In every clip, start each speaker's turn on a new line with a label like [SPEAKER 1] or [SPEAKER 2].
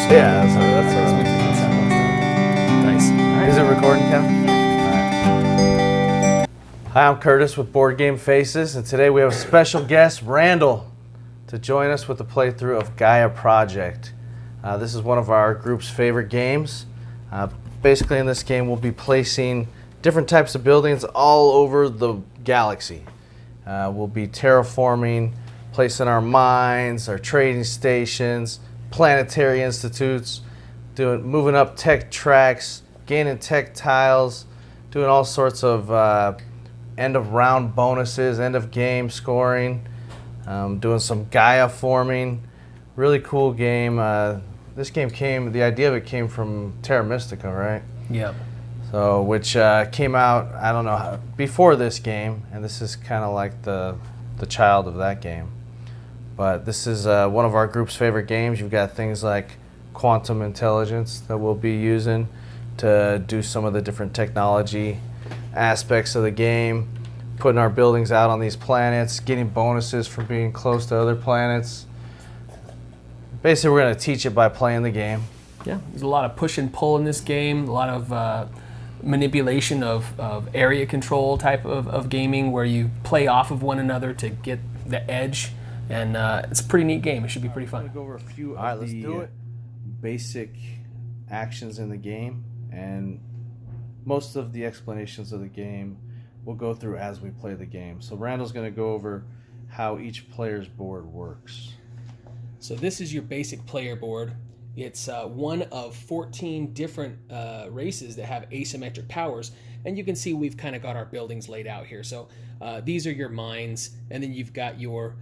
[SPEAKER 1] Yeah, that's
[SPEAKER 2] Nice.
[SPEAKER 1] Right. Is it recording, Kevin? Hi, I'm Curtis with Board Game Faces, and today we have a special guest, Randall, to join us with the playthrough of Gaia Project. This is one of our group's favorite games. Basically, in this game, we'll be placing different types of buildings all over the galaxy. We'll be terraforming, placing our mines, our trading stations, planetary institutes, moving up tech tracks, gaining tech tiles, doing all sorts of end of round bonuses, end of game scoring, doing some Gaia forming. Really cool game. This game the idea of it came from Terra Mystica, right?
[SPEAKER 2] Yeah.
[SPEAKER 1] So, which came out, I don't know, before this game, and this is kind of like the child of that game. But this is one of our group's favorite games. You've got things like quantum intelligence that we'll be using to do some of the different technology aspects of the game, putting our buildings out on these planets, getting bonuses for being close to other planets. Basically, we're going to teach it by playing the game.
[SPEAKER 2] Yeah, there's a lot of push and pull in this game, a lot of manipulation of area control type of gaming where you play off of one another to get the edge. And it's a pretty neat game. It should be pretty fun.
[SPEAKER 1] I'm going to go over a few of the basic actions in the game, and most of the explanations of the game we'll go through as we play the game. So Randall's going to go over how each player's board works.
[SPEAKER 2] So this is your basic player board. It's one of 14 different races that have asymmetric powers, and you can see we've kind of got our buildings laid out here. So these are your mines, and then you've got your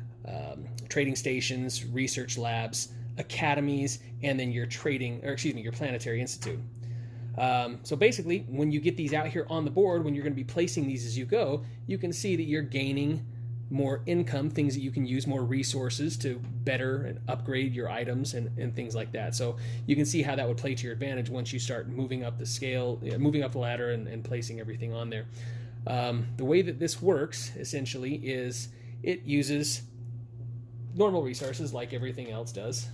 [SPEAKER 2] trading stations, research labs, academies, and then your your planetary institute. So basically, when you get these out here on the board, when you're going to be placing these as you go, you can see that you're gaining more income, things that you can use, more resources to better and upgrade your items and things like that. So you can see how that would play to your advantage once you start moving up the scale, moving up the ladder and placing everything on there. The way that this works, essentially, is it uses normal resources like everything else does.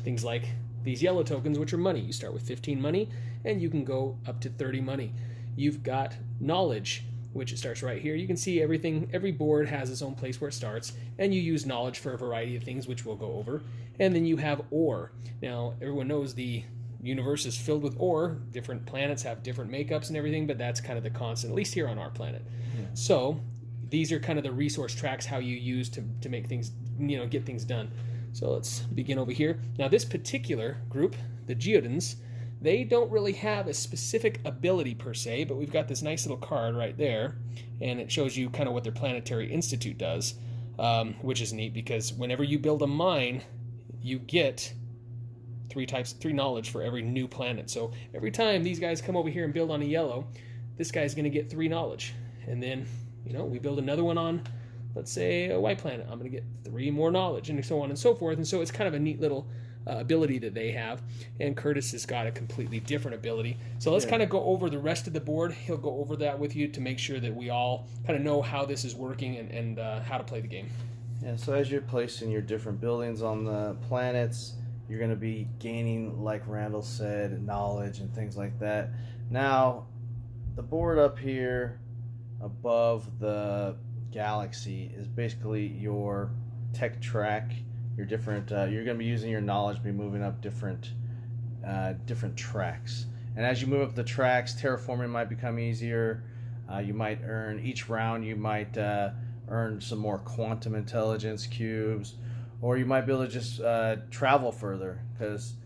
[SPEAKER 2] Things like these yellow tokens, which are money. You start with 15 money, and you can go up to 30 money. You've got knowledge, which it starts right here. You can see everything. Every board has its own place where it starts, and you use knowledge for a variety of things, which we'll go over. And then you have ore. Now, everyone knows the universe is filled with ore. Different planets have different makeups and everything, but that's kind of the constant, at least here on our planet. Yeah. So these are kind of the resource tracks, how you use to make things, get things done. So let's begin over here. Now, this particular group, the Geodons, they don't really have a specific ability per se, but we've got this nice little card right there, and it shows you kind of what their planetary institute does, which is neat because whenever you build a mine, you get three knowledge for every new planet. So every time these guys come over here and build on a yellow, this guy's going to get 3 knowledge. And then, we build another one on, let's say, a white planet. I'm going to get 3 more knowledge, and so on and so forth. And so it's kind of a neat little ability that they have, and Curtis has got a completely different ability. So let's kind of go over the rest of the board. He'll go over that with you to make sure that we all kind of know how this is working and how to play the game.
[SPEAKER 1] Yeah, so as you're placing your different buildings on the planets, you're going to be gaining, like Randall said, knowledge and things like that. Now, the board up here above the galaxy is basically your tech track. Your different you're going to be using your knowledge, be moving up different tracks, and as you move up the tracks, terraforming might become easier. You might earn each round, you might earn some more quantum intelligence cubes, or you might be able to just travel further, because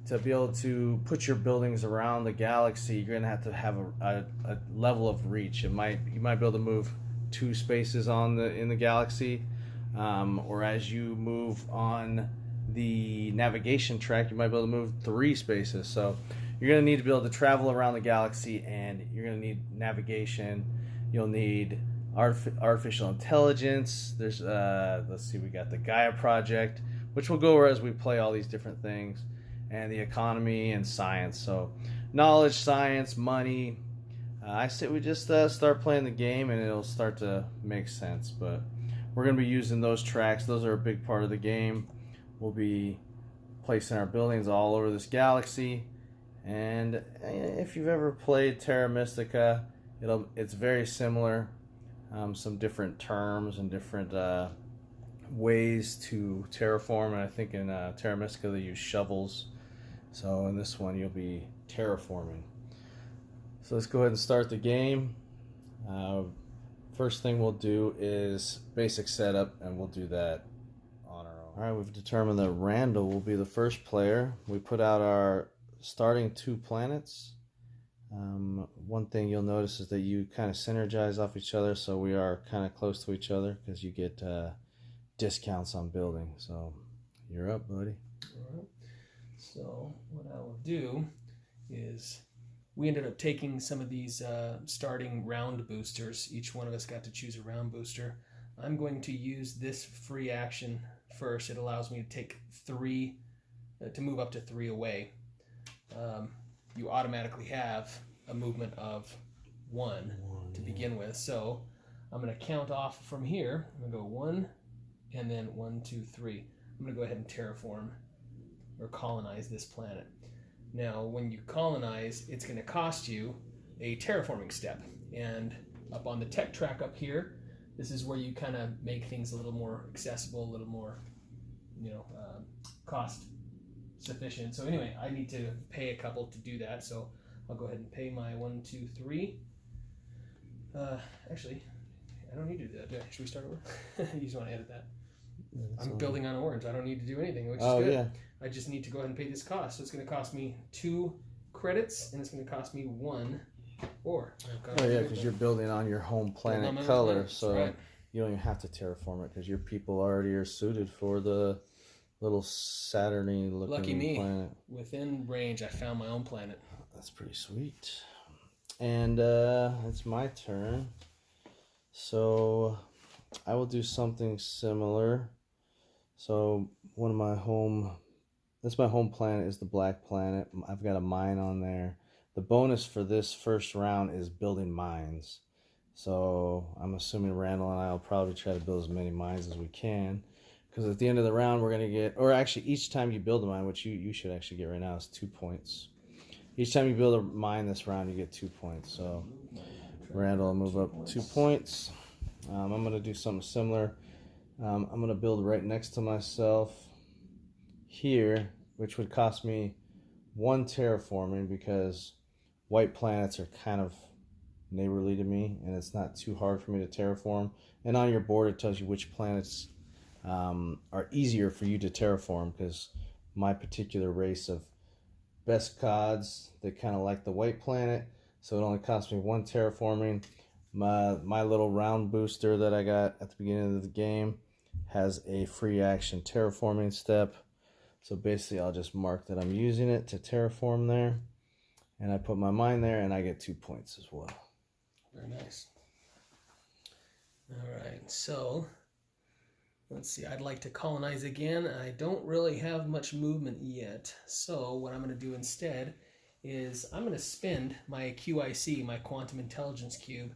[SPEAKER 1] to be able to put your buildings around the galaxy, you're going to have a level of reach. You might be able to move 2 spaces in the galaxy. Or as you move on the navigation track, you might be able to move 3 spaces. So you're going to need to be able to travel around the galaxy, and you're going to need navigation. You'll need artificial intelligence. There's, let's see, we got the Gaia Project, which we'll go over as we play all these different things, and the economy and science. So knowledge, science, money. I say we just start playing the game, and it'll start to make sense. But we're going to be using those tracks. Those are a big part of the game. We'll be placing our buildings all over this galaxy. And if you've ever played Terra Mystica, it's very similar. Some different terms and different ways to terraform. And I think in Terra Mystica they use shovels. So in this one you'll be terraforming. So let's go ahead and start the game. First thing we'll do is basic setup, and we'll do that on our own. All right, we've determined that Randall will be the first player. We put out our starting 2 planets. One thing you'll notice is that you kind of synergize off each other, so we are kind of close to each other because you get discounts on building. So you're up, buddy.
[SPEAKER 2] All right. So what I will do is, we ended up taking some of these starting round boosters. Each one of us got to choose a round booster. I'm going to use this free action first. It allows me to take 3, to move up to 3 away. You automatically have a movement of 1 to begin with. So I'm going to count off from here. I'm going to go 1, and then 1, 2, 3. I'm going to go ahead and terraform or colonize this planet. Now, when you colonize, it's going to cost you a terraforming step. And up on the tech track up here, this is where you kind of make things a little more accessible, a little more, cost sufficient. So anyway, I need to pay a couple to do that. So I'll go ahead and pay my 1, 2, 3. Actually, I don't need to do that. Should we start over? You just want to edit that? I'm building on orange. I don't need to do anything, which is good. Yeah. I just need to go ahead and pay this cost. So it's going to cost me 2 credits, and it's going to cost me 1 ore.
[SPEAKER 1] Oh yeah, because you're building on your home planet color, so right. You don't even have to terraform it because your people already are suited for the little Saturn-y looking
[SPEAKER 2] Lucky me.
[SPEAKER 1] Planet.
[SPEAKER 2] Within range, I found my own planet.
[SPEAKER 1] That's pretty sweet. And it's my turn. So I will do something similar. So my home planet is the black planet. I've got a mine on there. The bonus for this first round is building mines. So I'm assuming Randall and I will probably try to build as many mines as we can. Because at the end of the round we're going to get, or actually each time you build a mine, which you should actually get right now, is 2 points. Each time you build a mine this round you get 2 points. So Randall will move up 2 points. I'm going to do something similar. I'm going to build right next to myself here, which would cost me 1 terraforming because white planets are kind of neighborly to me, and it's not too hard for me to terraform. And on your board it tells you which planets are easier for you to terraform, because my particular race of best cods, they kind of like the white planet, so it only cost me 1 terraforming. My little round booster that I got at the beginning of the game has a free action terraforming step. So basically I'll just mark that I'm using it to terraform there. And I put my mine there and I get 2 points as well.
[SPEAKER 2] Very nice. Alright, so let's see. I'd like to colonize again. I don't really have much movement yet. So what I'm going to do instead is I'm going to spend my QIC, my Quantum Intelligence Cube.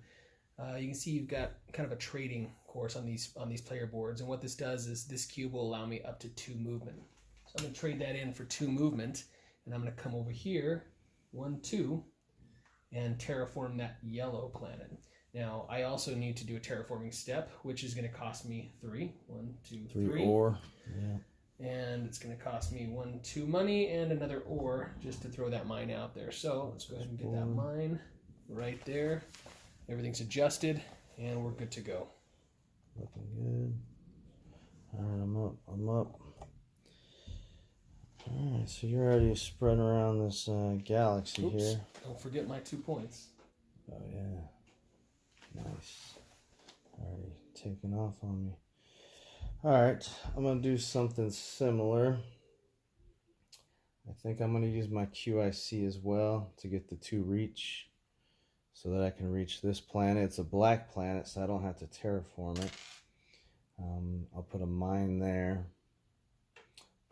[SPEAKER 2] You can see you've got kind of a trading course on these player boards, and what this does is this cube will allow me up to 2 movement. So I'm going to trade that in for 2 movement, and I'm going to come over here, 1, 2, and terraform that yellow planet. Now I also need to do a terraforming step, which is going to cost me 3. 1, 2, 3.
[SPEAKER 1] 3 ore. Yeah.
[SPEAKER 2] And it's going to cost me 1, 2 money and another ore just to throw that mine out there. So let's go ahead and get that mine right there. Everything's adjusted, and we're good to go.
[SPEAKER 1] Looking good. All right, I'm up. All right, so you're already spreading around this galaxy here.
[SPEAKER 2] Don't forget my 2 points.
[SPEAKER 1] Oh, yeah. Nice. Already taking off on me. All right, I'm going to do something similar. I think I'm going to use my QIC as well to get the 2 reach, so that I can reach this planet. It's a black planet, so I don't have to terraform it. I'll put a mine there.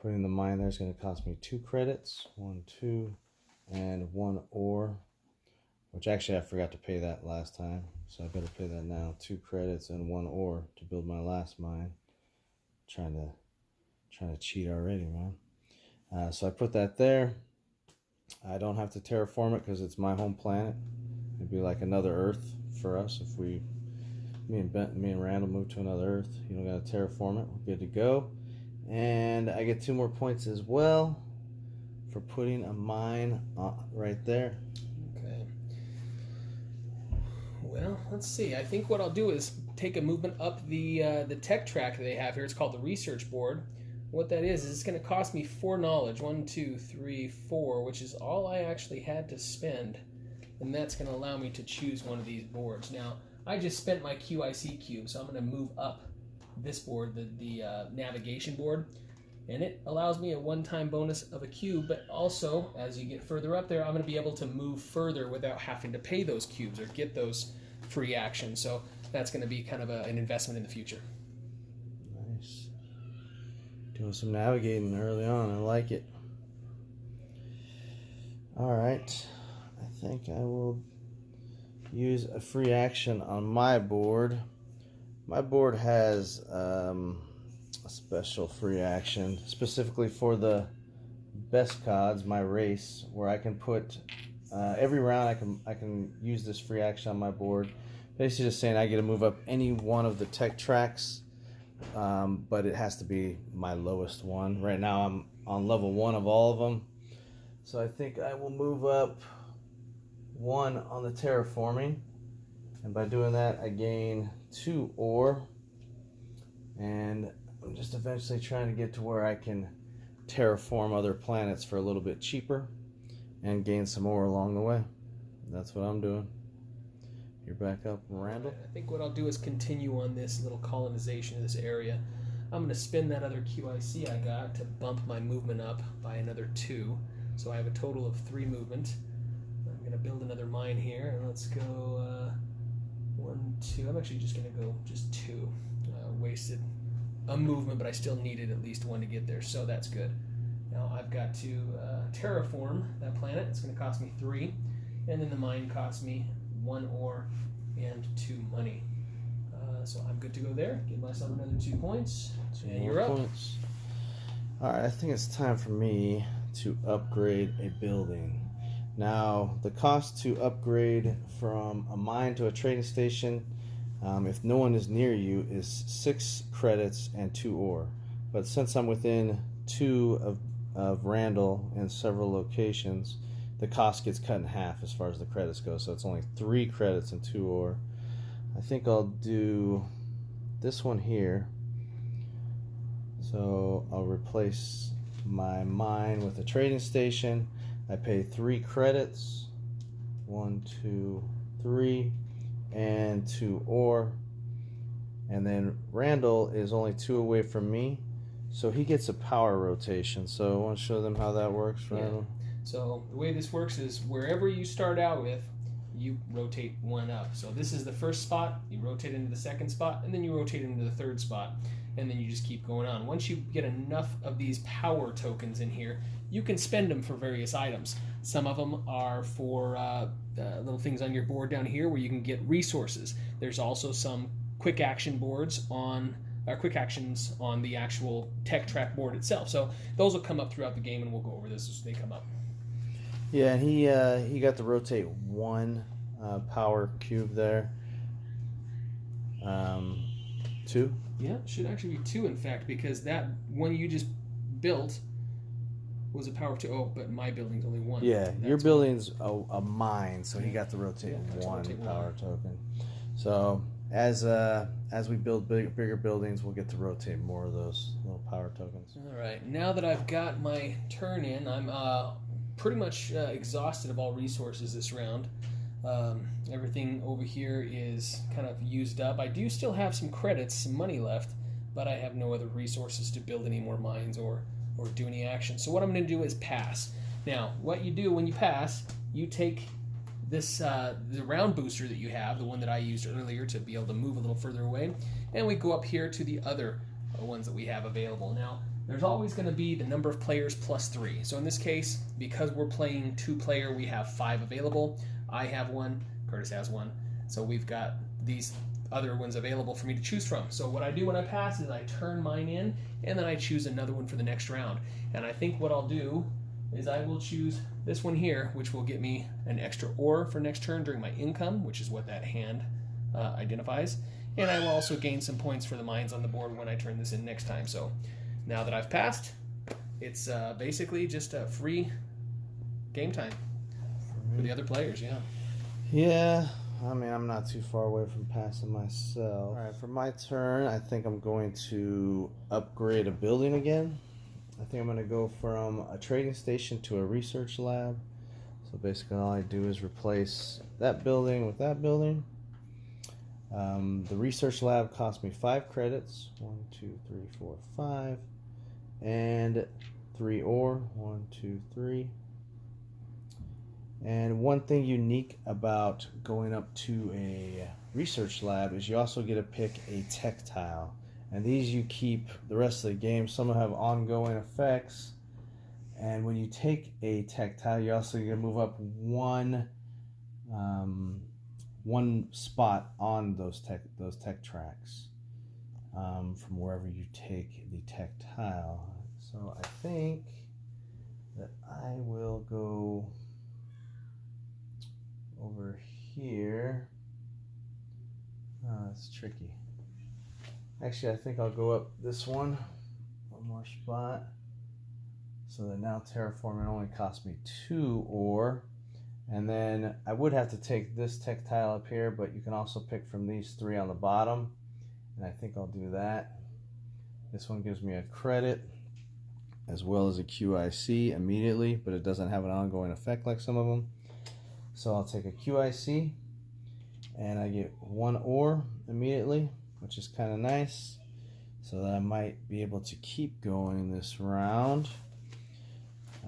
[SPEAKER 1] Putting the mine there is going to cost me 2 credits. 1, 2, and 1 ore. Which actually I forgot to pay that last time, so I better pay that now. 2 credits and 1 ore to build my last mine. Trying to cheat already, man. So I put that there. I don't have to terraform it because it's my home planet. It'd be like another Earth for us if me and Randall move to another Earth. You don't got to terraform it. We're good to go. And I get 2 more points as well for putting a mine right there.
[SPEAKER 2] Okay. Well, let's see. I think what I'll do is take a movement up the tech track that they have here. It's called the research board. What that is it's going to cost me 4 knowledge. 1, 2, 3, 4, which is all I actually had to spend. And that's going to allow me to choose one of these boards. Now, I just spent my QIC cube, so I'm going to move up this board, the navigation board. And it allows me a one-time bonus of a cube, but also, as you get further up there, I'm going to be able to move further without having to pay those cubes or get those free actions. So that's going to be kind of an investment in the future.
[SPEAKER 1] Nice. Doing some navigating early on. I like it. All right. I think I will use a free action on my board. My board has a special free action specifically for the best cards, my race, where I can put every round I can use this free action on my board. Basically just saying I get to move up any one of the tech tracks, but it has to be my lowest one. Right now I'm on level 1 of all of them, so I think I will move up 1 on the terraforming, and by doing that I gain 2 ore, and I'm just eventually trying to get to where I can terraform other planets for a little bit cheaper and gain some ore along the way. That's what I'm doing. You're back up, Randall.
[SPEAKER 2] I think what I'll do is continue on this little colonization of this area. I'm going to spin that other QIC I got to bump my movement up by another 2, so I have a total of 3 movement. I'm going to build another mine here, and let's go 1, 2. I'm actually just going to go just 2. Wasted a movement, but I still needed at least 1 to get there, so that's good. Now I've got to terraform that planet. It's going to cost me 3, and then the mine costs me 1 ore and 2 money. So I'm good to go there. Give myself another 2 points, and you're up.
[SPEAKER 1] Points. All right, I think it's time for me to upgrade a building. Now, the cost to upgrade from a mine to a trading station, if no one is near you, is 6 credits and 2 ore. But since I'm within 2 of Randall in several locations, the cost gets cut in half as far as the credits go. So it's only 3 credits and 2 ore. I think I'll do this one here. So I'll replace my mine with a trading station. I pay 3 credits, 1, 2, 3, and 2 ore. And then Randall is only 2 away from me, so he gets a power rotation. So I want to show them how that works, Randall.
[SPEAKER 2] Yeah. So the way this works is wherever you start out with, you rotate 1 up. So this is the first spot, you rotate into the second spot, and then you rotate into the third spot. And then you just keep going on. Once you get enough of these power tokens in here, you can spend them for various items. Some of them are for little things on your board down here where you can get resources. There's also some quick action boards on quick actions on the actual tech track board itself. So those will come up throughout the game, and we'll go over this as they come up.
[SPEAKER 1] Yeah, and he got to rotate 1 power cube there. 2.
[SPEAKER 2] Yeah, it should actually be 2, in fact, because that one you just built was a power 2. Oh, but my building's only 1.
[SPEAKER 1] Yeah, your building's a mine, so he got to rotate 1 power token. So as we build bigger buildings, we'll get to rotate more of those little power tokens.
[SPEAKER 2] All right, now that I've got my turn in, I'm pretty much exhausted of all resources this round. Everything over here is kind of used up. I do still have some credits, some money left, but I have no other resources to build any more mines or do any action. So what I'm going to do is pass. Now, what you do when you pass, you take this the round booster that you have, the one that I used earlier to be able to move a little further away, and we go up here to the other ones that we have available. Now, there's always going to be the number of players plus 3. So in this case, because we're playing 2-player, we have 5 available. I have 1, Curtis has 1. So we've got these other ones available for me to choose from. So what I do when I pass is I turn mine in, and then I choose another one for the next round. And I think what I'll do is I will choose this one here, which will get me an extra ore for next turn during my income, which is what that hand identifies. And I will also gain some points for the mines on the board when I turn this in next time. So now that I've passed, it's basically just a free game time for the other players.
[SPEAKER 1] Yeah, I mean, I'm not too far away from passing myself. All right, for my turn, I think I'm going to upgrade a building again. I think I'm going to go from a trading station to a research lab. So basically all I do is replace that building with that building. The research lab cost me 5 credits. 1, 2, 3, 4, 5. And 3 ore. 1, 2, 3. And one thing unique about going up to a research lab is you also get to pick a tech tile. And these you keep the rest of the game. Some will have ongoing effects. And when you take a tech tile, you also get to move up one spot on those tech tracks from wherever you take the tech tile. So I think that I will go over here. It's tricky. Actually, I think I'll go up this one more spot. So that now terraforming only costs me 2 ore. And then I would have to take this tech tile up here, but you can also pick from these 3 on the bottom. And I think I'll do that. This one gives me a credit as well as a QIC immediately, but it doesn't have an ongoing effect like some of them. So I'll take a QIC and I get 1 ore immediately, which is kind of nice. So that I might be able to keep going this round.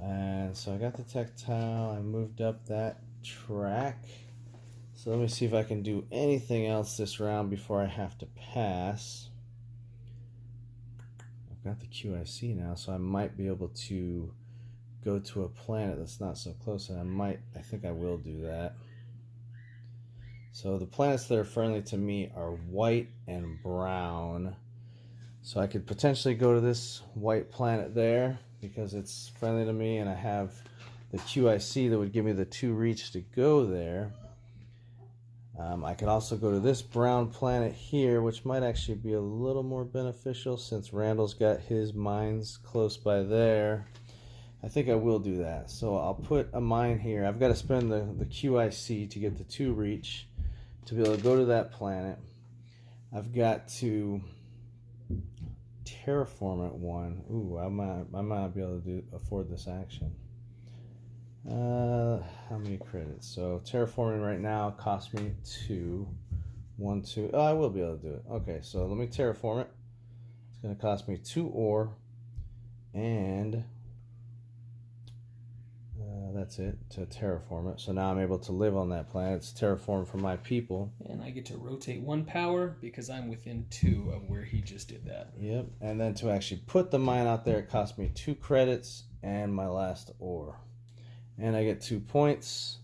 [SPEAKER 1] And so I got the tech tile, I moved up that track. So let me see if I can do anything else this round before I have to pass. I've got the QIC now, so I might be able to go to a planet that's not so close, and I think I will do that. So the planets that are friendly to me are white and brown. So I could potentially go to this white planet there because it's friendly to me, and I have the QIC that would give me the 2 reach to go there. I could also go to this brown planet here, which might actually be a little more beneficial since Randall's got his mines close by there. I think I will do that. So I'll put a mine here. I've got to spend the QIC to get the 2 reach to be able to go to that planet. I've got to terraform at 1. Ooh, I might not be able to afford this action. How many credits? So terraforming right now costs me 2. 1, 2. Oh, I will be able to do it. Okay, so let me terraform it. It's going to cost me 2 ore, and that's it, to terraform it. So now I'm able to live on that planet. It's terraformed for my people.
[SPEAKER 2] And I get to rotate 1 power because I'm within 2 of where he just did that.
[SPEAKER 1] Yep, and then to actually put the mine out there, it cost me 2 credits and my last ore. And I get 2 points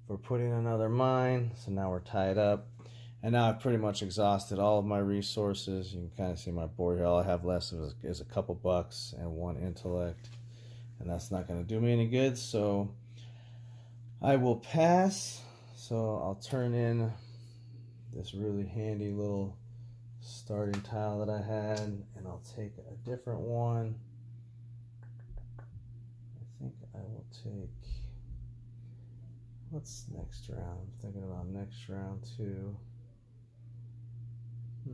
[SPEAKER 1] for putting another mine. So now we're tied up. And now I've pretty much exhausted all of my resources. You can kind of see my board here. All I have left is a couple bucks and 1 intellect. And that's not going to do me any good. So I will pass. So I'll turn in this really handy little starting tile that I had. And I'll take a different one. I think I will take, what's next round? I'm thinking about next round too. I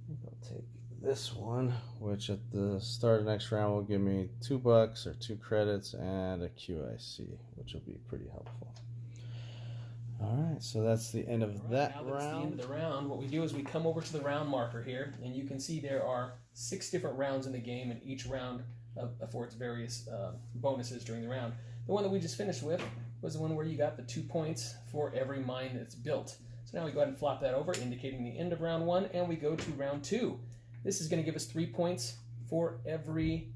[SPEAKER 1] think I'll take this one, which at the start of next round will give me $2 or 2 credits and a QIC, which will be pretty helpful. All right, so that's the end of that round.
[SPEAKER 2] Now that's the end of the round. What we do is we come over to the round marker here, and you can see there are 6 different rounds in the game, and each round affords various bonuses during the round. The one that we just finished with was the one where you got the 2 points for every mine that's built. So now we go ahead and flop that over, indicating the end of round 1, and we go to round 2. This is going to give us 3 points for every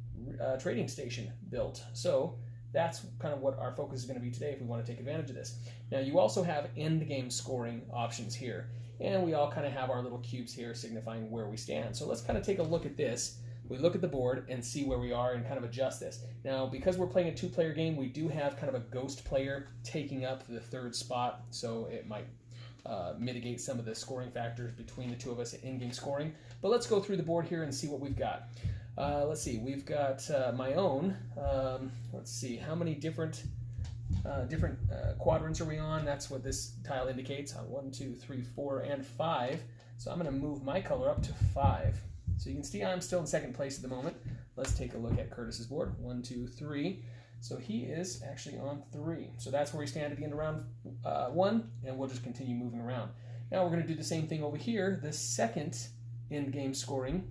[SPEAKER 2] trading station built. So that's kind of what our focus is going to be today if we want to take advantage of this. Now, you also have end game scoring options here, and we all kind of have our little cubes here signifying where we stand. So let's kind of take a look at this. We look at the board and see where we are and kind of adjust this. Now, because we're playing a two-player game, we do have kind of a ghost player taking up the third spot, so it might mitigate some of the scoring factors between the two of us at in-game scoring. But let's go through the board here and see what we've got. Let's see, we've got my own. Let's see, how many different quadrants are we on? That's what this tile indicates. 1, 2, 3, 4, and 5. So I'm going to move my color up to 5. So you can see I'm still in second place at the moment. Let's take a look at Curtis's board. 1, 2, 3. So he is actually on 3. So that's where we stand at the end of round 1, and we'll just continue moving around. Now we're going to do the same thing over here. The second end-game scoring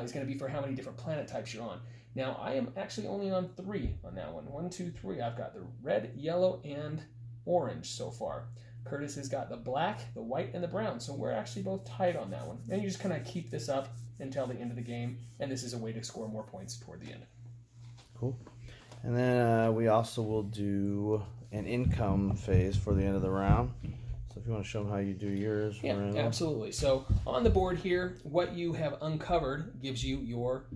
[SPEAKER 2] is going to be for how many different planet types you're on. Now I am actually only on 3 on that one. 1, 2, 3. I've got the red, yellow, and orange so far. Curtis has got the black, the white, and the brown. So we're actually both tied on that one. And you just kind of keep this up until the end of the game, and this is a way to score more points toward the end.
[SPEAKER 1] Cool. And then we also will do an income phase for the end of the round. So if you want to show them how you do yours.
[SPEAKER 2] Yeah, absolutely. So on the board here, what you have uncovered gives you your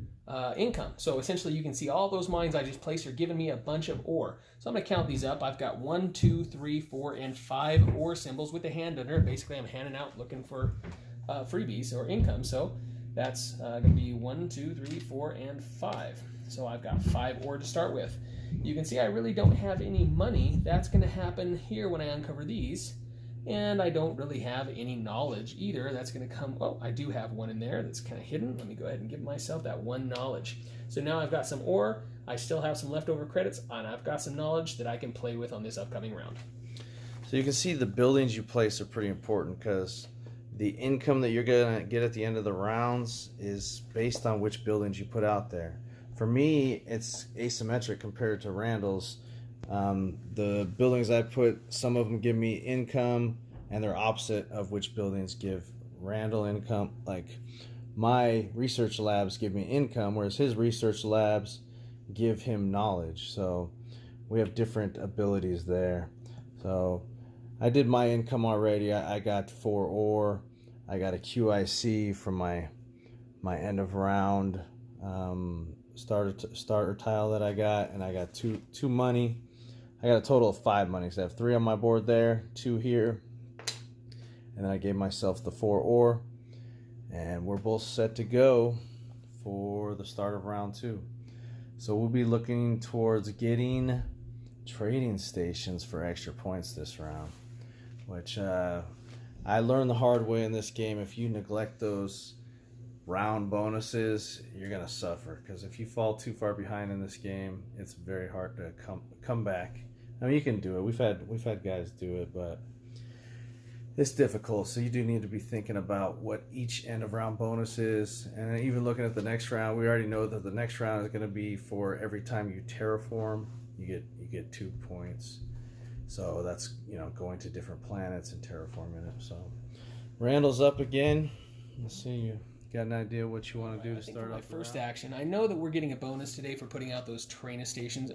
[SPEAKER 2] income. So essentially you can see all those mines I just placed are giving me a bunch of ore. So I'm going to count these up. I've got 1, 2, 3, 4, and 5 ore symbols with a hand under it. Basically I'm handing out looking for freebies or income. So that's going to be 1, 2, 3, 4, and 5. So I've got 5 ore to start with. You can see I really don't have any money. That's going to happen here when I uncover these. And I don't really have any knowledge either. That's going to come, oh, I do have one in there that's kind of hidden. Let me go ahead and give myself that 1 knowledge. So now I've got some ore, I still have some leftover credits, and I've got some knowledge that I can play with on this upcoming round.
[SPEAKER 1] So you can see the buildings you place are pretty important because the income that you're going to get at the end of the rounds is based on which buildings you put out there. For me, it's asymmetric compared to Randall's. The buildings I put, some of them give me income, and they're opposite of which buildings give Randall income. Like my research labs give me income, whereas his research labs give him knowledge. So we have different abilities there. So I did my income already. I got 4 ore. I got a QIC from my end of round starter tile that I got, and I got two money. I got a total of 5 money. So I have 3 on my board there, 2 here, and then I gave myself the 4 ore, and we're both set to go for the start of round 2. So we'll be looking towards getting trading stations for extra points this round, which I learned the hard way in this game. If you neglect those round bonuses, you're gonna suffer, because if you fall too far behind in this game, it's very hard to come back. I mean, you can do it. We've had guys do it, but it's difficult. So you do need to be thinking about what each end of round bonus is, and even looking at the next round. We already know that the next round is going to be for every time you terraform, you get 2 points. So that's, you know, going to different planets and terraforming it. So Randall's up again. Let's see, you got an idea what you want to do to start off?
[SPEAKER 2] My first action. I know that we're getting a bonus today for putting out those trading stations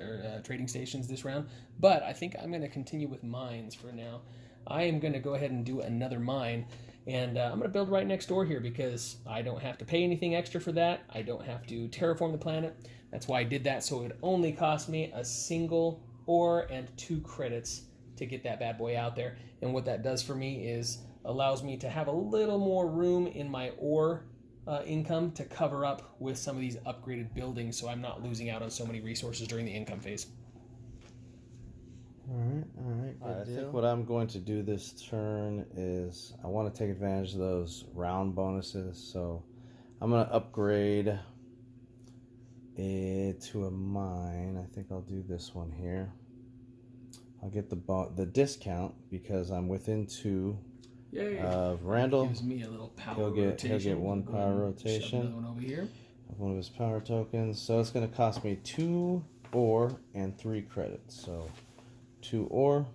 [SPEAKER 2] this round, but I think I'm going to continue with mines for now. I am going to go ahead and do another mine, and I'm going to build right next door here because I don't have to pay anything extra for that. I don't have to terraform the planet. That's why I did that, so it would only cost me a single ore and 2 credits to get that bad boy out there. And what that does for me is allows me to have a little more room in my ore income to cover up with some of these upgraded buildings, so I'm not losing out on so many resources during the income phase.
[SPEAKER 1] All right. I think what I'm going to do this turn is I want to take advantage of those round bonuses. So I'm going to upgrade it to a mine. I think I'll do this one here. I'll get the discount because I'm within 2 of Randall.
[SPEAKER 2] Gives me a little power
[SPEAKER 1] he'll get 1 power rotation.
[SPEAKER 2] Another one over here.
[SPEAKER 1] One of his power tokens. So it's going to cost me 2 ore and 3 credits. So 2 ore,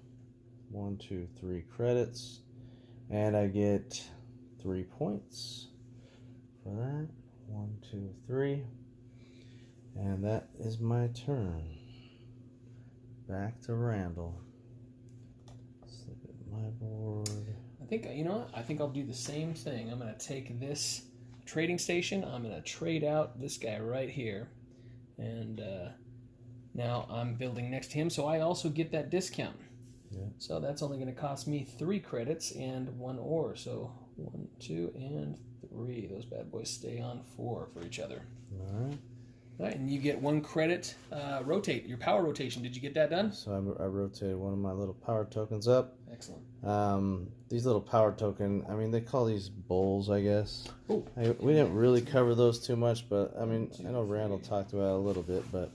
[SPEAKER 1] 1, 2, 3 credits, and I get 3 points for that. 1, 2, 3, and that is my turn. back to Randall. Let's look at my board.
[SPEAKER 2] I think, you know what? I think I'll do the same thing. I'm going to take this trading station. I'm going to trade out this guy right here. And now I'm building next to him, so I also get that discount.
[SPEAKER 1] Yeah.
[SPEAKER 2] So that's only going to cost me 3 credits and 1 ore. So 1, 2, and 3. Those bad boys stay on 4 for each other.
[SPEAKER 1] All right.
[SPEAKER 2] All right, and you get 1 credit rotate, your power rotation. Did you get that done?
[SPEAKER 1] So I rotated one of my little power tokens up.
[SPEAKER 2] Excellent.
[SPEAKER 1] These little power token, I mean, they call these bowls, I guess.
[SPEAKER 2] Ooh.
[SPEAKER 1] We didn't really cover those too much, but I mean, I know Randall talked about it a little bit, but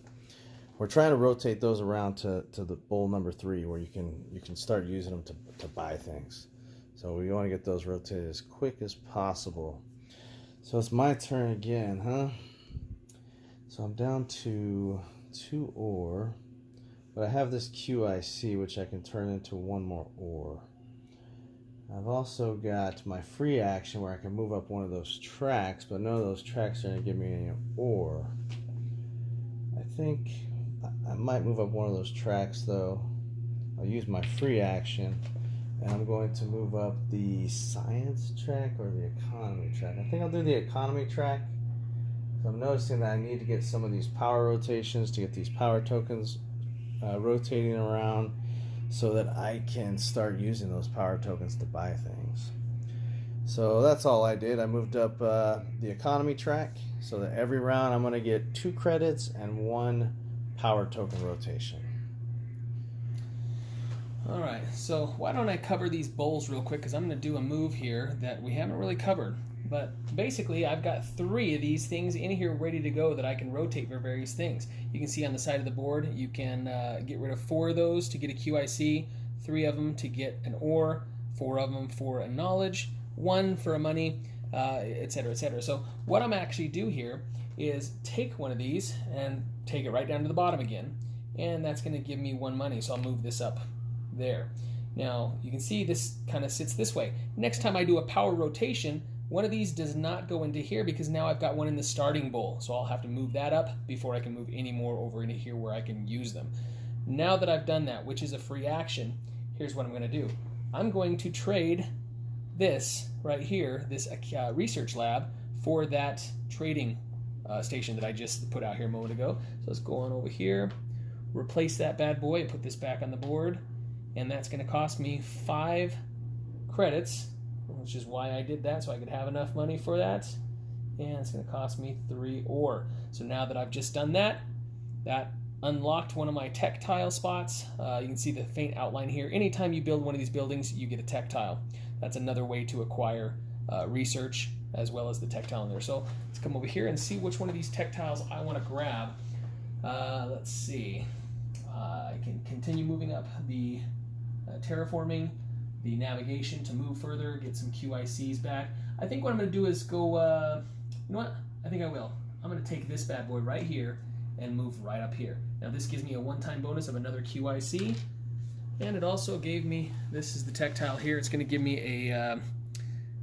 [SPEAKER 1] we're trying to rotate those around to the bowl number 3, where you can start using them to buy things. So we want to get those rotated as quick as possible. So it's my turn again, huh? So I'm down to 2 ore, but I have this QIC, which I can turn into 1 more ore. I've also got my free action where I can move up one of those tracks, but none of those tracks are going to give me any ore. I think I might move up one of those tracks, though. I'll use my free action, and I'm going to move up the science track or the economy track. I think I'll do the economy track. So I'm noticing that I need to get some of these power rotations to get these power tokens rotating around so that I can start using those power tokens to buy things. So that's all I did. I moved up the economy track so that every round I'm going to get 2 credits and 1 power token rotation.
[SPEAKER 2] All right, so why don't I cover these bowls real quick, because I'm going to do a move here that we haven't really covered. But basically, I've got 3 of these things in here ready to go that I can rotate for various things. You can see on the side of the board, you can get rid of 4 of those to get a QIC, 3 of them to get an ore, 4 of them for a knowledge, 1 for a money, etc., etc. So what I'm actually do here is take one of these and take it right down to the bottom again, and that's going to give me 1 money. So I'll move this up there. Now you can see this kind of sits this way. Next time I do a power rotation, one of these does not go into here because now I've got one in the starting bowl. So I'll have to move that up before I can move any more over into here where I can use them. Now that I've done that, which is a free action, here's what I'm going to do. I'm going to trade this right here, this research lab, for that trading station that I just put out here a moment ago. So let's go on over here, replace that bad boy, and put this back on the board. And that's going to cost me 5 credits, which is why I did that, so I could have enough money for that. And it's going to cost me 3 ore. So now that I've just done that, that unlocked one of my tech tile spots. You can see the faint outline here. Anytime you build one of these buildings, you get a tech tile. That's another way to acquire research as well as the tech tile in there. So let's come over here and see which one of these tech tiles I want to grab. Let's see. I can continue moving up the terraforming, the navigation to move further, get some QICs back. I think what I'm going to do is go, you know what? I think I will. I'm going to take this bad boy right here and move right up here. Now this gives me a one-time bonus of another QIC, and it also gave me, this is the tech tile here, it's going to give me a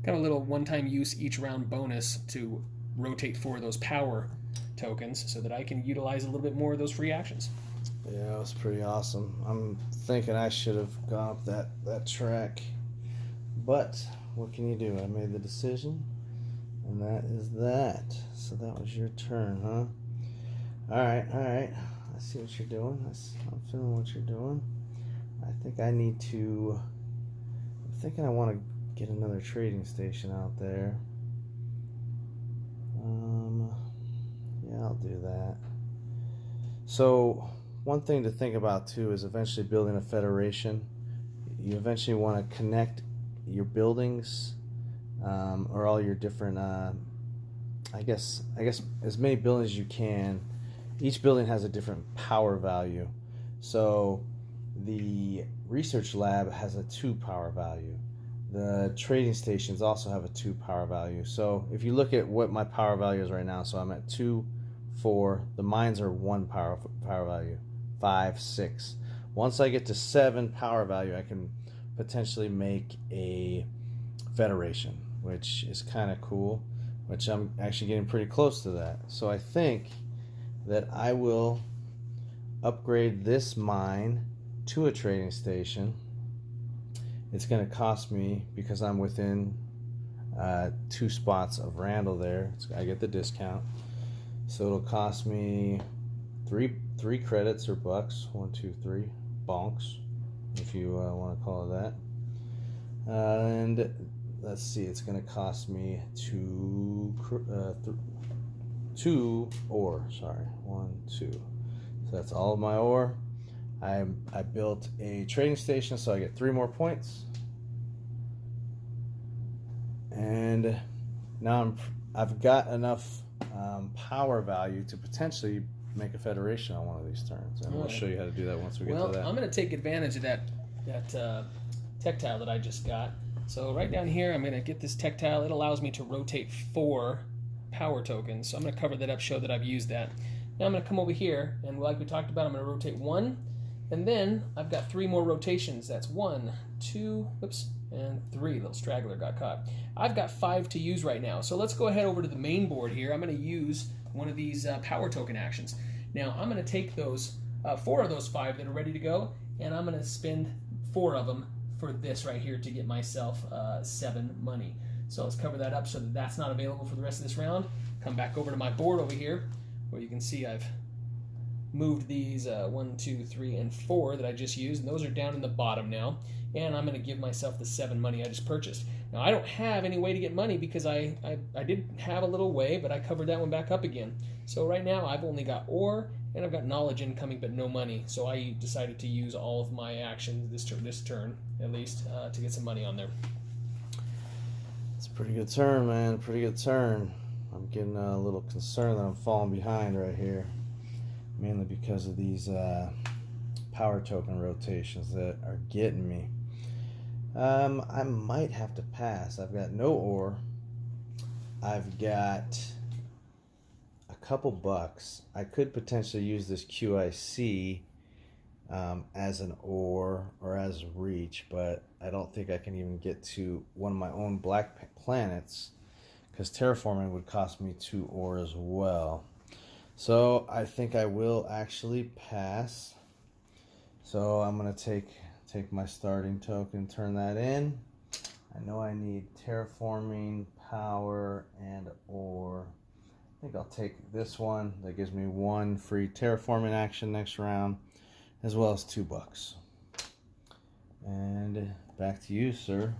[SPEAKER 2] kind of little one-time use each round bonus to rotate 4 of those power tokens so that I can utilize a little bit more of those free actions.
[SPEAKER 1] Yeah, it was pretty awesome. I'm thinking I should have gone up that track. But what can you do? I made the decision, and that is that. So that was your turn, huh? Alright. I see what you're doing. I'm feeling what you're doing. I think I need to... I'm thinking I want to get another trading station out there. Yeah, I'll do that. So... one thing to think about too is eventually building a federation. You eventually want to connect your buildings or all your different I guess as many buildings as you can. Each building has a different power value. So the research lab has a 2 power value. The trading stations also have a 2 power value. So if you look at what my power value is right now, so I'm at 2, 4. The mines are 1 power value. 5, 6. Once I get to 7 power value, I can potentially make a federation, which is kind of cool, which I'm actually getting pretty close to that. So I think that I will upgrade this mine to a trading station, it's going to cost me, because I'm within 2 spots of Randall there, I get the discount. So it'll cost me three credits or bucks. 1, 2, 3 bonks, if you want to call it that. And let's see, it's going to cost me 2 ore. Sorry, 1, 2. So that's all of my ore. I built a trading station, so I get 3 more points. And now I've got enough power value to potentially make a federation on one of these turns, and we'll show you how to do that once we get to that.
[SPEAKER 2] I'm going to take advantage of that tech tile that I just got. So right down here, I'm going to get this tech tile. It allows me to rotate 4 power tokens. So I'm going to cover that up, show that I've used that. Now I'm going to come over here, and like we talked about, I'm going to rotate 1, and then I've got 3 more rotations. That's 1, 2, oops, and 3. Little straggler got caught. I've got 5 to use right now. So let's go ahead over to the main board here. I'm going to use one of these power token actions. Now I'm going to take those 4 of those 5 that are ready to go, and I'm going to spend 4 of them for this right here to get myself 7 money. So let's cover that up so that that's not available for the rest of this round. Come back over to my board over here, where you can see I've moved these 1, 2, 3, and 4 that I just used, and those are down in the bottom now. And I'm going to give myself the 7 money I just purchased. Now I don't have any way to get money because I did have a little way, but I covered that one back up again. So right now I've only got ore and I've got knowledge incoming, but no money. So I decided to use all of my actions this turn at least to get some money on there.
[SPEAKER 1] It's a pretty good turn, man. Pretty good turn. I'm getting a little concerned that I'm falling behind right here, mainly because of these power token rotations that are getting me. I might have to pass. I've got no ore. I've got a couple bucks. I could potentially use this QIC as an ore or as a reach, but I don't think I can even get to one of my own black planets, because terraforming would cost me 2 ore as well. So I think I will actually pass. So I'm going to take my starting token, turn that in. I know I need terraforming, power, and ore. I think I'll take this one. That gives me 1 free terraforming action next round, as well as 2 bucks. And back to you, sir.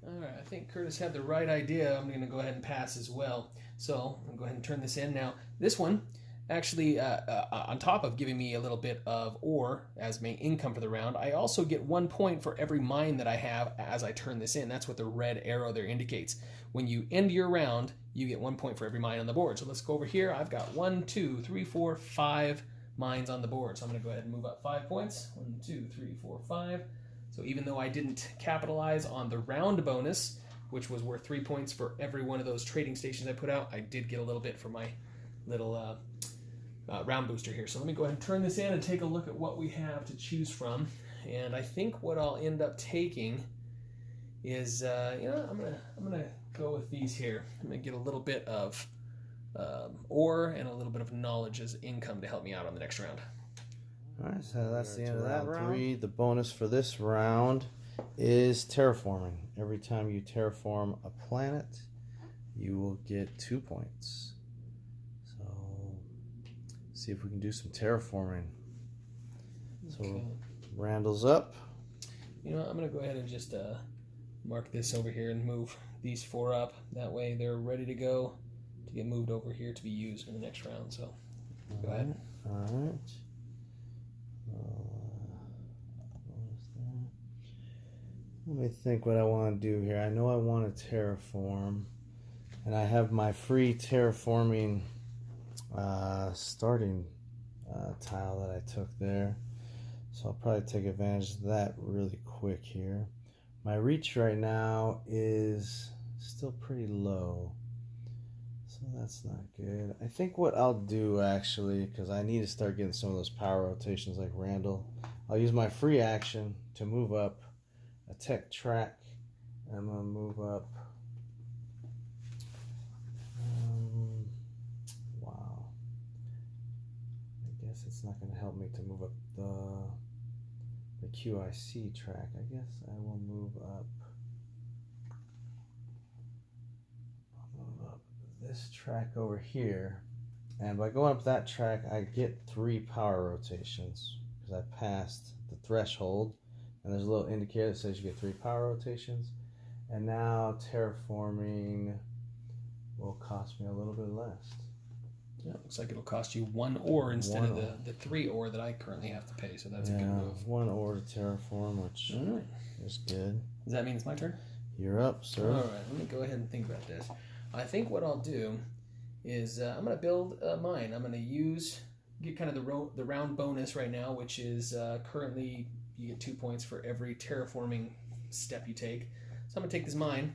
[SPEAKER 2] Alright, I think Curtis had the right idea. I'm going to go ahead and pass as well. So I'll go ahead and turn this in. Now, this one, actually, on top of giving me a little bit of ore as my income for the round, I also get 1 point for every mine that I have as I turn this in. That's what the red arrow there indicates. When you end your round, you get 1 point for every mine on the board. So let's go over here. I've got 1, 2, 3, 4, 5 mines on the board. So I'm going to go ahead and move up 5 points. 1, 2, 3, 4, 5. So even though I didn't capitalize on the round bonus, which was worth 3 points for every one of those trading stations I put out, I did get a little bit for my little round booster here. So let me go ahead and turn this in and take a look at what we have to choose from. And I think what I'll end up taking is, I'm gonna go with these here. I'm gonna get a little bit of ore and a little bit of knowledge as income to help me out on the next round.
[SPEAKER 1] All right, so that's the end of that round 3. The bonus for this round is terraforming. Every time you terraform a planet, you will get 2 points. So, see if we can do some terraforming. Okay. So, Randall's up.
[SPEAKER 2] You know, I'm going to go ahead and just mark this over here and move these 4 up. That way they're ready to go to get moved over here to be used in the next round. So, go ahead.
[SPEAKER 1] All right. Let me think what I want to do here. I know I want to terraform, and I have my free terraforming starting tile that I took there, so I'll probably take advantage of that really quick here. My reach right now is still pretty low, so that's not good. I think what I'll do, actually, because I need to start getting some of those power rotations like Randall, I'll use my free action to move up a tech track. I'm going to move up. Wow. I guess it's not going to help me to move up the QIC track. I guess I will move up. I'll move up this track over here. And by going up that track, I get 3 power rotations because I passed the threshold. And there's a little indicator that says you get 3 power rotations. And now terraforming will cost me a little bit less.
[SPEAKER 2] Yeah, looks like it'll cost you 1 ore instead of the 3 ore that I currently have to pay. So that's a good move.
[SPEAKER 1] 1 ore to terraform, which is good.
[SPEAKER 2] Does that mean it's my turn?
[SPEAKER 1] You're up, sir.
[SPEAKER 2] All right, let me go ahead and think about this. I think what I'll do is I'm going to build a mine. I'm going to get kind of the round bonus right now, which is currently you get 2 points for every terraforming step you take. So I'm going to take this mine,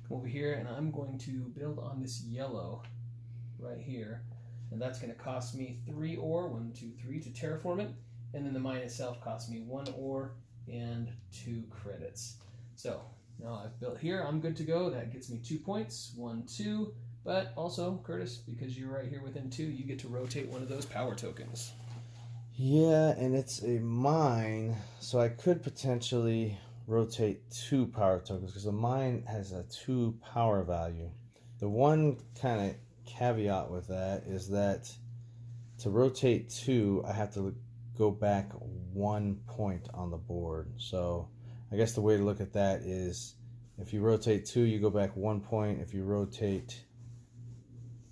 [SPEAKER 2] come over here, and I'm going to build on this yellow right here. And that's going to cost me 3 ore, 1, 2, 3 to terraform it. And then the mine itself costs me 1 ore and 2 credits. So now I've built here, I'm good to go. That gets me 2 points, 1, 2. But also, Curtis, because you're right here within 2, you get to rotate one of those power tokens.
[SPEAKER 1] Yeah, and it's a mine, so I could potentially rotate 2 power tokens because the mine has a 2 power value. The one kind of caveat with that is that to rotate 2, I have to go back 1 point on the board. So I guess the way to look at that is if you rotate 2, you go back 1 point. If you rotate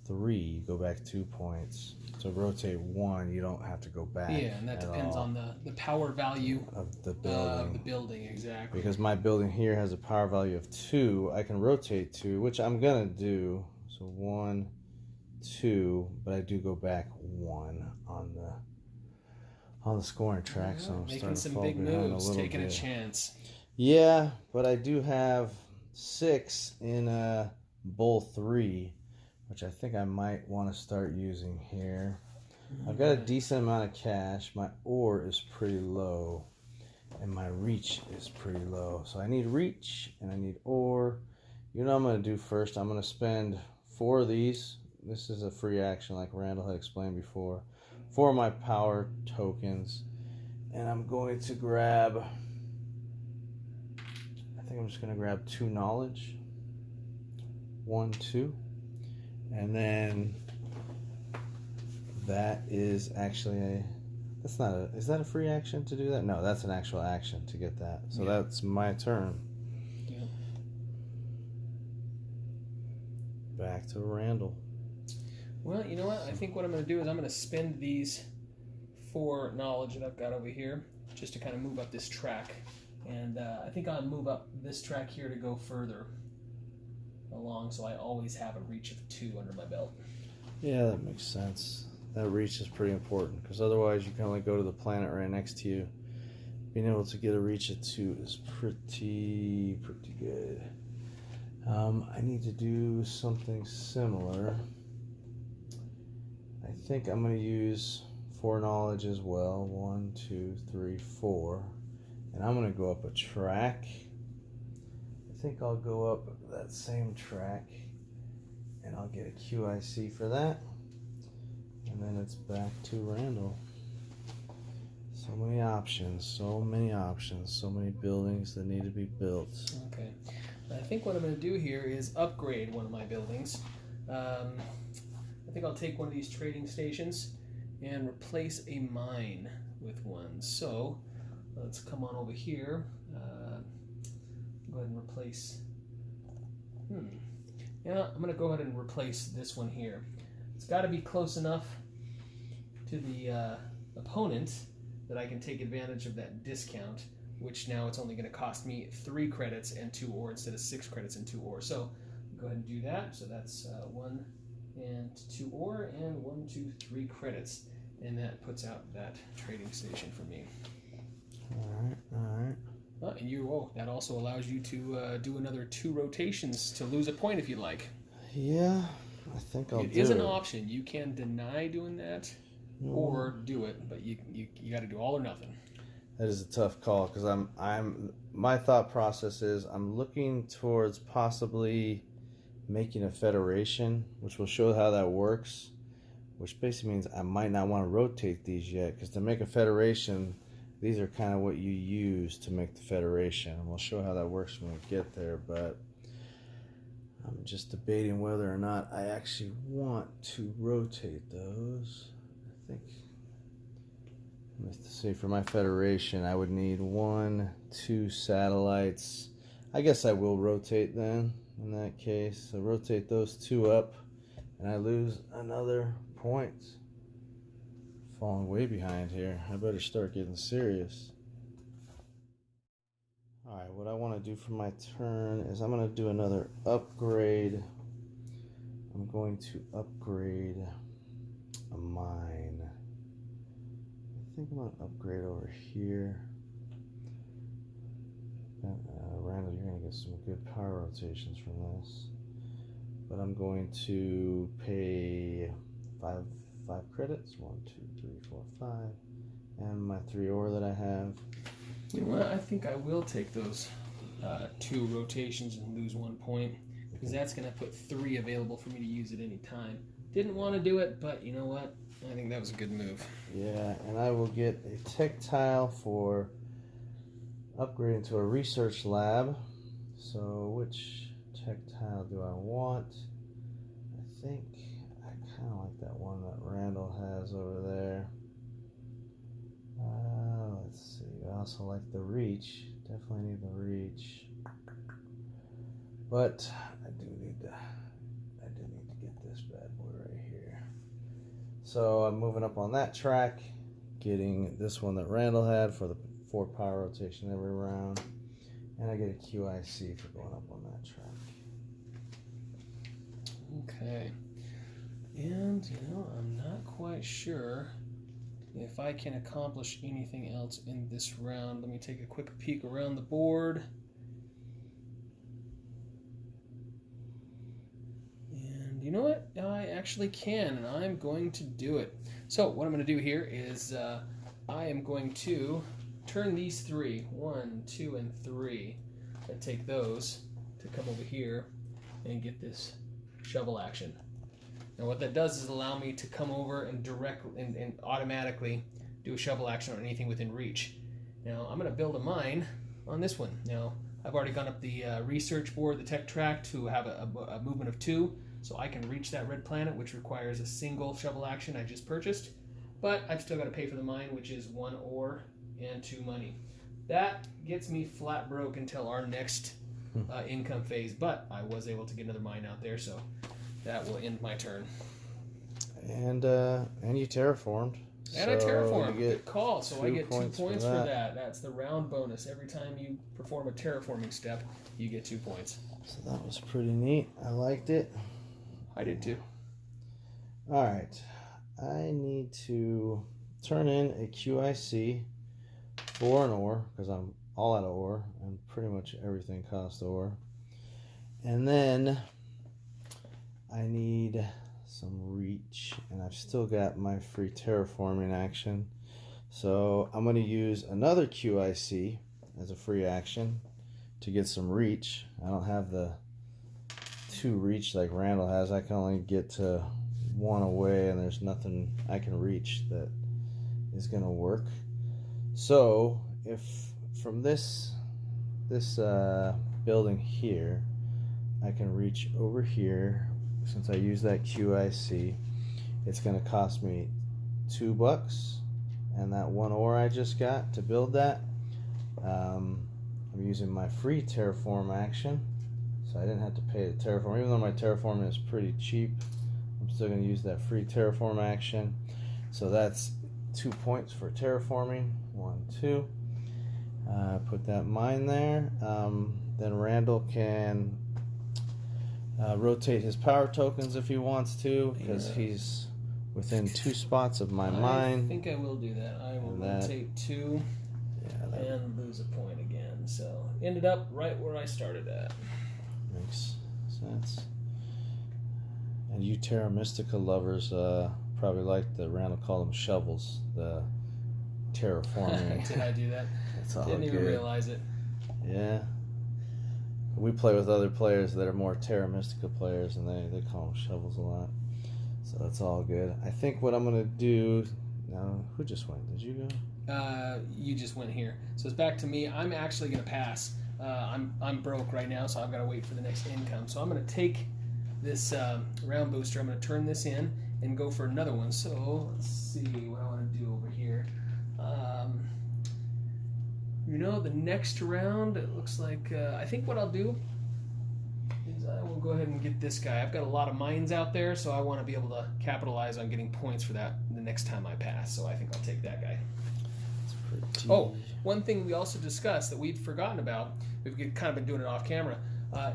[SPEAKER 1] 3, you go back 2 points. To rotate 1, you don't have to go back.
[SPEAKER 2] Yeah, and that depends on the power value
[SPEAKER 1] of the building.
[SPEAKER 2] Exactly.
[SPEAKER 1] Because my building here has a power value of 2, I can rotate 2, which I'm gonna do. So 1, 2, but I do go back 1 on the scoring track. So I'm
[SPEAKER 2] making
[SPEAKER 1] starting
[SPEAKER 2] some
[SPEAKER 1] to fall
[SPEAKER 2] big
[SPEAKER 1] behind
[SPEAKER 2] moves,
[SPEAKER 1] a little
[SPEAKER 2] taking
[SPEAKER 1] bit.
[SPEAKER 2] a chance.
[SPEAKER 1] Yeah, but I do have 6 in bowl 3, which I think I might want to start using here. I've got a decent amount of cash. My ore is pretty low, and my reach is pretty low. So I need reach, and I need ore. You know what I'm going to do first? I'm going to spend 4 of these. This is a free action like Randall had explained before. 4 of my power tokens. And I'm going to grab... I think I'm just going to grab 2 knowledge. 1, 2. And then that is actually is that a free action to do that? No, that's an actual action to get that. So that's my turn.
[SPEAKER 2] Yeah.
[SPEAKER 1] Back to Randall.
[SPEAKER 2] Well, you know what? I think what I'm going to do is I'm going to spend these 4 knowledge that I've got over here just to kind of move up this track. And I think I'll move up this track here to go further along, so I always have a reach of 2 under my belt.
[SPEAKER 1] Yeah, that makes sense. That reach is pretty important because otherwise you can only go to the planet right next to you. Being able to get a reach of 2 is pretty good. I need to do something similar. I think I'm going to use 4 knowledge as well. 1, 2, 3, 4. And I'm going to go up a track. I think I'll go up that same track and I'll get a QIC for that. And then it's back to Randall. So many options, so many buildings that need to be built.
[SPEAKER 2] Okay. I think what I'm going to do here is upgrade one of my buildings. I think I'll take one of these trading stations and replace a mine with one. So let's come on over here. Go ahead and replace. Yeah, I'm going to go ahead and replace this one here. It's got to be close enough to the opponent that I can take advantage of that discount, which now it's only going to cost me 3 credits and 2 ore instead of 6 credits and 2 ore. So go ahead and do that. So that's 1 and 2 ore and 1, 2, 3 credits. And that puts out that trading station for me.
[SPEAKER 1] All right.
[SPEAKER 2] And that also allows you to do another 2 rotations to lose a point if you like.
[SPEAKER 1] Yeah, I think I'll do it.
[SPEAKER 2] It is an option. You can deny doing that or do it, but you got to do all or nothing.
[SPEAKER 1] That is a tough call because my thought process is I'm looking towards possibly making a federation, which will show how that works. which basically means I might not want to rotate these yet, because to make a federation, these are kind of what you use to make the federation. And we'll show how that works when we get there, but I'm just debating whether or not I actually want to rotate those. I think, let's see, for my federation, I would need 1, 2 satellites. I guess I will rotate then, in that case. So rotate those 2 up, and I lose another point. Falling way behind here. I better start getting serious. Alright, what I want to do for my turn is I'm going to do another upgrade. I'm going to upgrade a mine. I think I'm going to upgrade over here. Randall, you're going to get some good power rotations from this. But I'm going to pay 5 credits. 1, 2, 3, 4, 5. And my 3 ore that I have.
[SPEAKER 2] You know what? I think I will take those 2 rotations and lose 1 point, because that's going to put 3 available for me to use at any time. Didn't want to do it, but you know what? I think that was a good move.
[SPEAKER 1] Yeah, and I will get a tech tile for upgrading to a research lab. So which tech tile do I want? I think I kind of like that one that Randall has over there. Let's see. I also like the reach. Definitely need the reach. But I do need to get this bad boy right here. So I'm moving up on that track, getting this one that Randall had for the 4 power rotation every round, and I get a QIC for going up on that track.
[SPEAKER 2] Okay. And you know, I'm not quite sure if I can accomplish anything else in this round. Let me take a quick peek around the board. And you know what? I actually can, and I'm going to do it. So what I'm going to do here is I am going to turn these 3, 1, 2, and 3, and take those to come over here and get this shovel action. Now what that does is allow me to come over and and automatically do a shovel action on anything within reach. Now I'm going to build a mine on this one. Now I've already gone up the research board, the tech track, to have a movement of 2, so I can reach that red planet, which requires a single shovel action I just purchased. But I've still got to pay for the mine, which is 1 ore and 2 money. That gets me flat broke until our next income phase, but I was able to get another mine out there, so that will end my turn.
[SPEAKER 1] And you terraformed.
[SPEAKER 2] And I terraformed. Good call. So I get 2
[SPEAKER 1] points
[SPEAKER 2] points for that. That's the round bonus. Every time you perform a terraforming step, you get 2 points.
[SPEAKER 1] So that was pretty neat. I liked it.
[SPEAKER 2] I did too.
[SPEAKER 1] All right. I need to turn in a QIC for an ore, because I'm all out of ore, and pretty much everything costs ore. And then I need some reach, and I've still got my free terraforming action. So I'm going to use another QIC as a free action to get some reach. I don't have the 2 reach like Randall has. I can only get to 1 away, and there's nothing I can reach that is going to work. So if from this building here, I can reach over here. Since I use that QIC, it's going to cost me $2, and that 1 ore I just got to build that, I'm using my free terraform action, so I didn't have to pay the terraform. Even though my terraforming is pretty cheap, I'm still going to use that free terraform action. So that's 2 points for terraforming. 1, 2. Put that mine there. Then Randall can rotate his power tokens if he wants to, because he's within 2 spots of my mine.
[SPEAKER 2] I think I will do that. I will rotate 2 and lose a point again. So ended up right where I started at.
[SPEAKER 1] Makes sense. And you Terra Mystica lovers probably like that Randall called them shovels, the terraforming.
[SPEAKER 2] Did I do that?
[SPEAKER 1] It's all
[SPEAKER 2] Didn't even
[SPEAKER 1] good.
[SPEAKER 2] realize it.
[SPEAKER 1] Yeah. We play with other players that are more Terra Mystica players, and they call them shovels a lot. So that's all good. I think what I'm gonna do now. Who just went? Did you go?
[SPEAKER 2] You just went here, so it's back to me. I'm actually gonna pass. I'm broke right now, so I've got to wait for the next income. So I'm gonna take this round booster. I'm gonna turn this in and go for another one. So let's see what I want to do over here. The next round, it looks like I think what I'll do is I will go ahead and get this guy. I've got a lot of mines out there, so I want to be able to capitalize on getting points for that the next time I pass. So I think I'll take that guy. Oh, one thing we also discussed that we'd forgotten about, we've kind of been doing it off camera.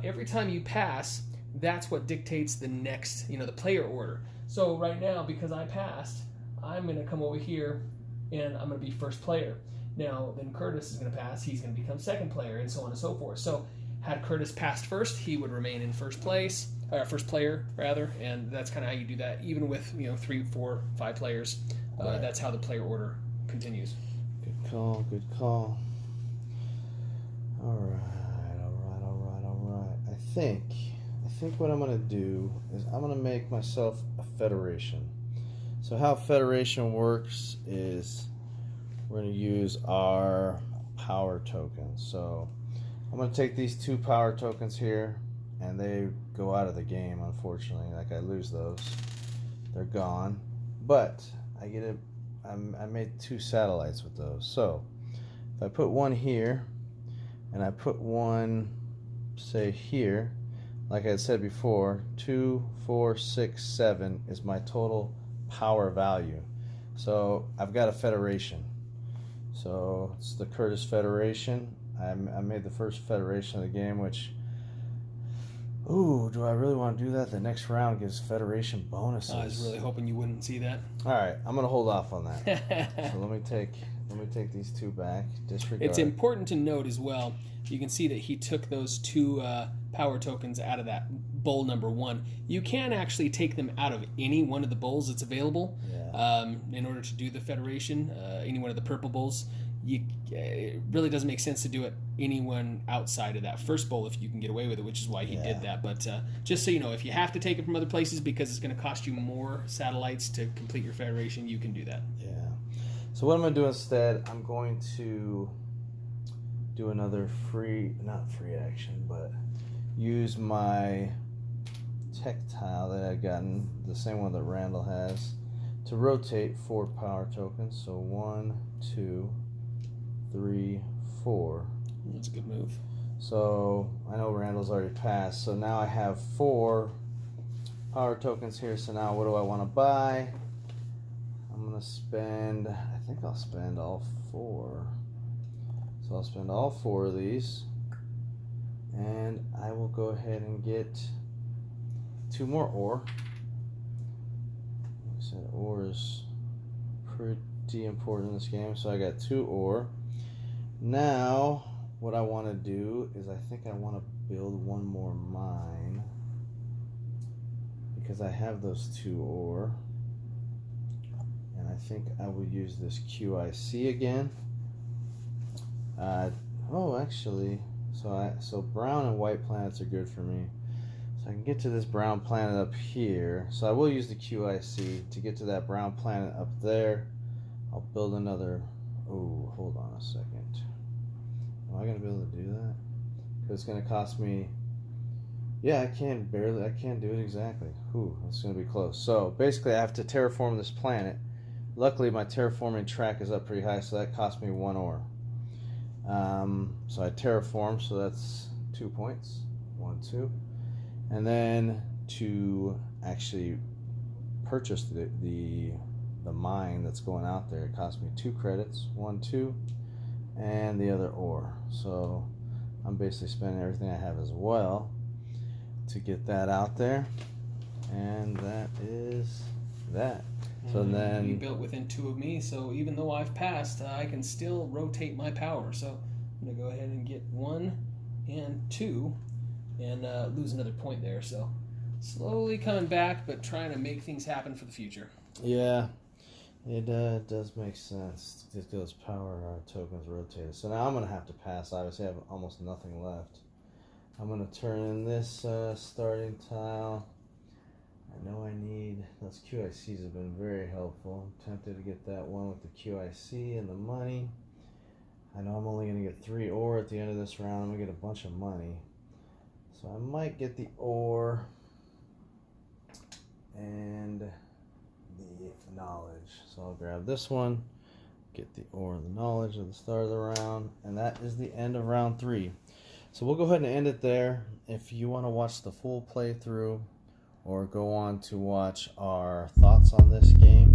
[SPEAKER 2] Every time you pass, that's what dictates the next, the player order. So right now, because I passed, I'm going to come over here and I'm going to be first player. Now, then Curtis is going to pass, he's going to become second player, and so on and so forth. So had Curtis passed first, he would remain in first place, or first player, rather, and that's kind of how you do that. Even with, 3, 4, 5 players, right. That's how the player order continues.
[SPEAKER 1] Good call, good call. All right. I think what I'm going to do is I'm going to make myself a federation. So how federation works is we're going to use our power tokens. So I'm going to take these 2 power tokens here, and they go out of the game, unfortunately. Like, I lose those. They're gone. But I made 2 satellites with those. So if I put one here, and I put one, say, here, like I had said before, 2, 4, 6, 7 is my total power value. So I've got a federation. So it's the Curtis Federation. I made the first federation of the game, which, ooh, do I really want to do that? The next round gives federation bonuses.
[SPEAKER 2] I was really hoping you wouldn't see that.
[SPEAKER 1] All right, I'm gonna hold off on that. So let me take these 2 back. Disregard.
[SPEAKER 2] It's important to note as well. You can see that he took those 2 power tokens out of that bowl number 1. You can actually take them out of any one of the bowls that's available.
[SPEAKER 1] Yeah.
[SPEAKER 2] In order to do the federation, any one of the purple bowls. It really doesn't make sense to do it anyone outside of that first bowl if you can get away with it, which is why he did that. But just so you know, if you have to take it from other places because it's going to cost you more satellites to complete your federation, you can do that.
[SPEAKER 1] Yeah. So what I'm going to do instead, I'm going to do another not free action, but use my tech tile that I've gotten, the same one that Randall has, to rotate 4 power tokens. So 1, 2, 3, 4.
[SPEAKER 2] That's a good move.
[SPEAKER 1] So I know Randall's already passed. So now I have 4 power tokens here. So now what do I want to buy? I'm going to spend, I think I'll spend all 4. So I'll spend all 4 of these. And I will go ahead and get 2 more ore. Like I said, ore is pretty important in this game. So I got 2 ore. Now, what I want to do is I think I want to build 1 more mine because I have those 2 ore, and I think I will use this QIC again. Actually, so brown and white planets are good for me. So I can get to this brown planet up here. So I will use the QIC to get to that brown planet up there. I'll build another. Oh, hold on a second. Am I gonna be able to do that? Because it's gonna cost me. Yeah, I can't do it exactly. Ooh, that's gonna be close. So basically, I have to terraform this planet. Luckily, my terraforming track is up pretty high, so that cost me 1 ore. So I terraform, so that's 2 points. 1, 2, and then to actually purchase the mine that's going out there, it cost me 2 credits. 1, 2. And the other ore. So I'm basically spending everything I have as well to get that out there, and that is that. So then
[SPEAKER 2] you built within 2 of me, so even though I've passed, I can still rotate my power. So I'm gonna go ahead and get 1 and 2 and lose another point there. So slowly coming back, but trying to make things happen for the future.
[SPEAKER 1] Yeah. It does make sense to get those power tokens rotated. So now I'm going to have to pass. Obviously, I have almost nothing left. I'm going to turn in this starting tile. I know I need the Those QICs have been very helpful. I'm tempted to get that one with the QIC and the money. I know I'm only going to get 3 ore at the end of this round. I'm going to get a bunch of money. So I might get the ore and the knowledge. So I'll grab this one, get the ore and the knowledge at the start of the round, and that is the end of round 3. So we'll go ahead and end it there. If you want to watch the full playthrough or go on to watch our thoughts on this game,